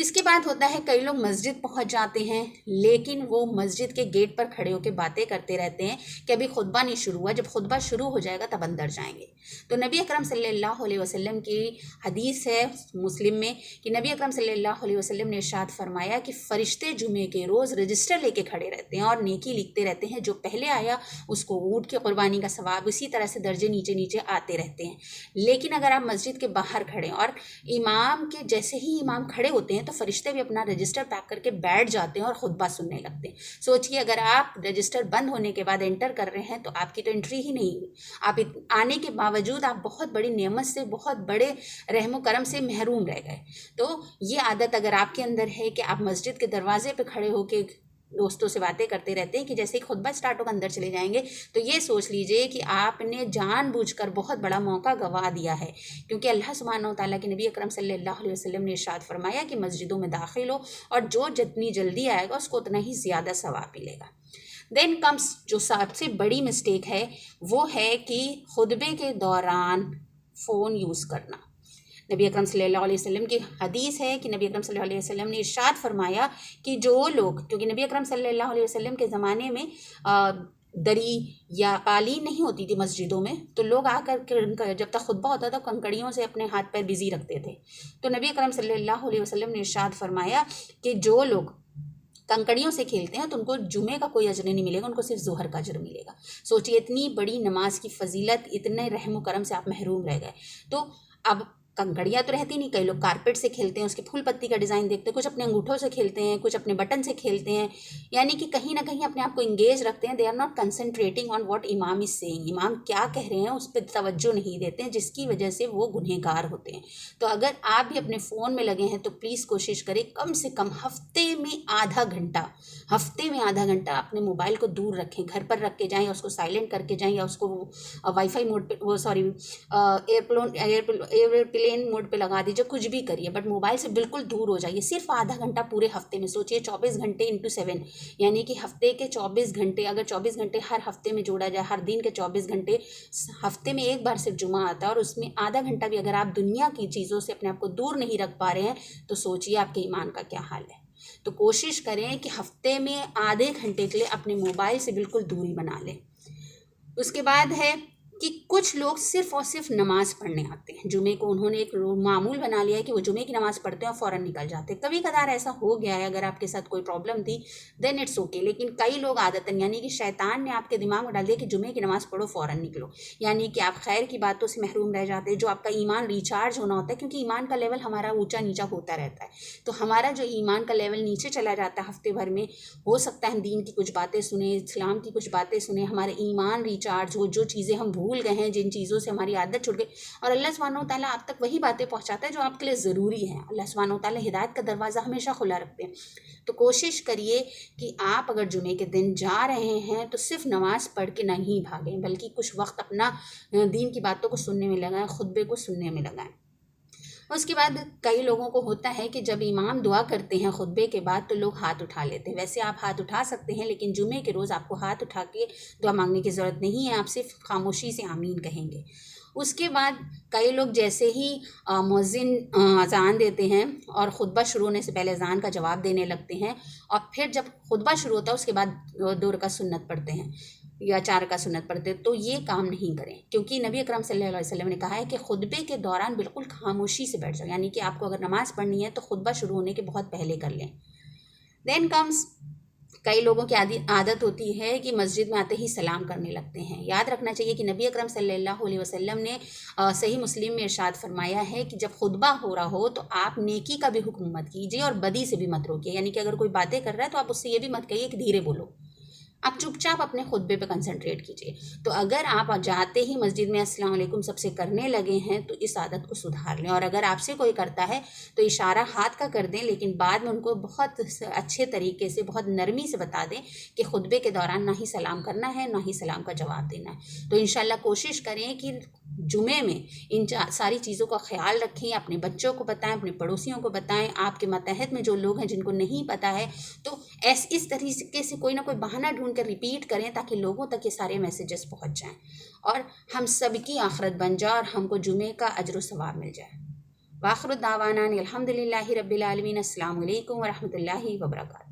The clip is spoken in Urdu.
اس کے بعد ہوتا ہے کئی لوگ مسجد پہنچ جاتے ہیں لیکن وہ مسجد کے گیٹ پر کھڑے ہو کے باتیں کرتے رہتے ہیں کہ ابھی خطبہ نہیں شروع ہوا، جب خطبہ شروع ہو جائے گا تب اندر جائیں گے۔ تو نبی اکرم صلی اللہ علیہ وسلم کی حدیث ہے مسلم میں کہ نبی اکرم صلی اللہ علیہ وسلم نے ارشاد فرمایا کہ فرشتے جمعے کے روز رجسٹر لے کے کھڑے رہتے ہیں اور نیکی لکھتے رہتے ہیں، جو پہلے آیا اس کو اونٹ کی قربانی کا ثواب، اسی طرح سے درجے نیچے نیچے آتے رہتے ہیں۔ لیکن اگر آپ مسجد کے باہر کھڑے ہیں اور امام کے جیسے ہی امام کھڑے ہوتے ہیں تو فرشتے بھی اپنا رجسٹر پیک کر کے بیٹھ جاتے ہیں اور خطبہ سننے لگتے ہیں۔ سوچئے اگر آپ رجسٹر بند ہونے کے بعد انٹر کر رہے ہیں تو آپ کی تو انٹری ہی نہیں ہوئی، آپ آنے کے باوجود آپ بہت بڑی نعمت سے، بہت بڑے رحم و کرم سے محروم رہ گئے۔ تو یہ عادت اگر آپ کے اندر ہے کہ آپ مسجد کے دروازے پہ کھڑے ہو کے دوستوں سے باتیں کرتے رہتے ہیں کہ جیسے ہی خطبہ سٹارٹ ہوگا اندر چلے جائیں گے، تو یہ سوچ لیجئے کہ آپ نے جان بوجھ کر بہت بڑا موقع گنوا دیا ہے، کیونکہ اللہ سبحانہ و تعالیٰ کے نبی اکرم صلی اللہ علیہ وسلم نے ارشاد فرمایا کہ مسجدوں میں داخل ہو اور جو جتنی جلدی آئے گا اس کو اتنا ہی زیادہ ثواب ملے گا۔ دین کمس جو سب سے بڑی مسٹیک ہے وہ ہے کہ خطبے کے دوران فون یوز کرنا۔ نبی اکرم صلی اللہ علیہ وسلم کی حدیث ہے کہ نبی اکرم صلی اللہ علیہ وسلم نے ارشاد فرمایا کہ جو لوگ، کیونکہ نبی اکرم صلی اللہ علیہ وسلم کے زمانے میں دری یا قالین نہیں ہوتی تھی مسجدوں میں، تو لوگ آ کر جب تک خطبہ ہوتا تھا کنکڑیوں سے اپنے ہاتھ پیر بزی رکھتے تھے۔ تو نبی اکرم صلی اللہ علیہ وسلم نے ارشاد فرمایا کہ جو لوگ کنکڑیوں سے کھیلتے ہیں تو ان کو جمعے کا کوئی اجر نہیں ملے گا، ان کو صرف ظہر کا اجر ملے گا۔ سوچئے اتنی بڑی نماز کی فضیلت، اتنے رحم و کرم سے آپ محروم رہ گئے۔ تو اب کنکڑیاں تو رہتی نہیں، کئی لوگ کارپیٹ سے کھیلتے ہیں، اس کے پھول پتی کا ڈیزائن دیکھتے ہیں، کچھ اپنے انگوٹھوں سے کھیلتے ہیں، کچھ اپنے بٹن سے کھیلتے ہیں، یعنی کہ کہیں نہ کہیں اپنے آپ کو انگیج رکھتے ہیں۔ They are not concentrating on what امام از سیئنگ، امام کیا کہہ رہے ہیں اس پہ توجہ نہیں دیتے ہیں، جس کی وجہ سے وہ گنہگار ہوتے ہیں۔ تو اگر آپ بھی اپنے فون میں لگے ہیں تو پلیز کوشش کریں کم سے کم ہفتے میں آدھا گھنٹہ اپنے موبائل کو دور رکھیں، گھر پر رکھ کے جائیں یا اس کو سائلنٹ کر کے جائیں یا اس کو وائی فائی موڈ پہ ایئرپلین موڈ پہ لگا دیجیے، کچھ بھی کریے، بٹ موبائل سے بالکل دور ہو جائیے، صرف آدھا گھنٹہ پورے ہفتے میں۔ سوچئے 24 گھنٹے انٹو 7، یعنی کہ ہفتے کے 24 گھنٹے، اگر 24 گھنٹے ہر ہفتے میں جوڑا جائے، ہر دن کے 24 گھنٹے، ہفتے میں ایک بار صرف جمعہ آتا ہے اور اس میں آدھا گھنٹہ بھی اگر آپ دنیا کی چیزوں سے اپنے آپ کو دور نہیں رکھ پا رہے ہیں تو سوچئے آپ کے ایمان کا کیا حال ہے۔ تو کوشش کریں کہ ہفتے میں آدھے گھنٹے کے لیے اپنے موبائل سے بالکل دوری بنا لیں۔ اس کے بعد ہے کہ کچھ لوگ صرف اور صرف نماز پڑھنے آتے ہیں، جمعے کو انہوں نے ایک معمول بنا لیا ہے کہ وہ جمعے کی نماز پڑھتے ہیں اور فوراً نکل جاتے ہیں۔ کبھی کبھار ایسا ہو گیا ہے، اگر آپ کے ساتھ کوئی پرابلم تھی دین اٹس اوکے، لیکن کئی لوگ عادتاً، یعنی کہ شیطان نے آپ کے دماغ میں ڈال دیا کہ جمعے کی نماز پڑھو فوراً نکلو، یعنی کہ آپ خیر کی باتوں سے محروم رہ جاتے ہیں، جو آپ کا ایمان ریچارج ہونا ہوتا ہے، کیونکہ ایمان کا لیول ہمارا اونچا نیچا ہوتا رہتا ہے۔ تو ہمارا جو ایمان کا لیول نیچے چلا جاتا ہے ہفتے بھر میں، ہو سکتا ہے ہم دین کی کچھ باتیں سنیں، اسلام کی کچھ باتیں سنیں، ہمارے ایمان ریچارج ہو، جو چیزیں ہم بھول گئے ہیں، جن چیزوں سے ہماری عادت چھوٹ گئی، اور اللہ سبحانہ و تعالیٰ آپ تک وہی باتیں پہنچاتا ہے جو آپ کے لیے ضروری ہیں۔ اللہ سبحانہ و تعالیٰ ہدایت کا دروازہ ہمیشہ کھلا رکھتے ہیں۔ تو کوشش کریے کہ آپ اگر جمعے کے دن جا رہے ہیں تو صرف نماز پڑھ کے نہیں بھاگیں، بلکہ کچھ وقت اپنا دین کی باتوں کو سننے میں لگائیں، خطبے کو سننے میں لگائیں۔ اس کے بعد کئی لوگوں کو ہوتا ہے کہ جب امام دعا کرتے ہیں خطبے کے بعد تو لوگ ہاتھ اٹھا لیتے ہیں۔ ویسے آپ ہاتھ اٹھا سکتے ہیں، لیکن جمعے کے روز آپ کو ہاتھ اٹھا کے دعا مانگنے کی ضرورت نہیں ہے، آپ صرف خاموشی سے آمین کہیں گے۔ اس کے بعد کئی لوگ جیسے ہی مؤذن اذان دیتے ہیں اور خطبہ شروع ہونے سے پہلے اذان کا جواب دینے لگتے ہیں، اور پھر جب خطبہ شروع ہوتا ہے اس کے بعد 2 رکعت سنت پڑھتے ہیں یا 4 رکعت سنت پڑھتے ہیں۔ تو یہ کام نہیں کریں، کیونکہ نبی اکرم صلی اللہ علیہ وسلم نے کہا ہے کہ خطبے کے دوران بالکل خاموشی سے بیٹھ جاؤ، یعنی کہ آپ کو اگر نماز پڑھنی ہے تو خطبہ شروع ہونے کے بہت پہلے کر لیں۔ دین کمس کئی لوگوں کی عادت ہوتی ہے کہ مسجد میں آتے ہی سلام کرنے لگتے ہیں۔ یاد رکھنا چاہیے کہ نبی اکرم صلی اللہ علیہ وسلم نے صحیح مسلم میں ارشاد فرمایا ہے کہ جب خطبہ ہو رہا ہو تو آپ نیکی کا بھی حکم مت کیجیے اور بدی سے بھی مت روکیے، یعنی کہ اگر کوئی باتیں کر رہا ہے تو آپ اس سے یہ بھی مت کہیے کہ دھیرے بولو، آپ چپ چاپ اپنے خطبے پہ کنسنٹریٹ کیجیے۔ تو اگر آپ جاتے ہی مسجد میں السلام علیکم سب سے کرنے لگے ہیں تو اس عادت کو سدھار لیں، اور اگر آپ سے کوئی کرتا ہے تو اشارہ ہاتھ کا کر دیں، لیکن بعد میں ان کو بہت اچھے طریقے سے، بہت نرمی سے بتا دیں کہ خطبے کے دوران نہ ہی سلام کرنا ہے، نہ ہی سلام کا جواب دینا ہے۔ تو انشاءاللہ کوشش کریں کہ جمعے میں ان ساری چیزوں کا خیال رکھیں، اپنے بچوں کو بتائیں، اپنے پڑوسیوں کو بتائیں، آپ کے ماتحت میں جو لوگ ہیں جن کو نہیں پتہ ہے تو اس طریقے سے کوئی نہ کوئی بہانہ ڈھونڈ کر ریپیٹ کریں تاکہ لوگوں تک یہ سارے میسیجز پہنچ جائیں اور ہم سب کی آخرت بن جائے اور ہم کو جمعے کا اجر و ثواب مل جائے۔ واخر دعوانا الحمد للہ رب العالمین. السلام علیکم ورحمۃ اللہ وبرکاتہ.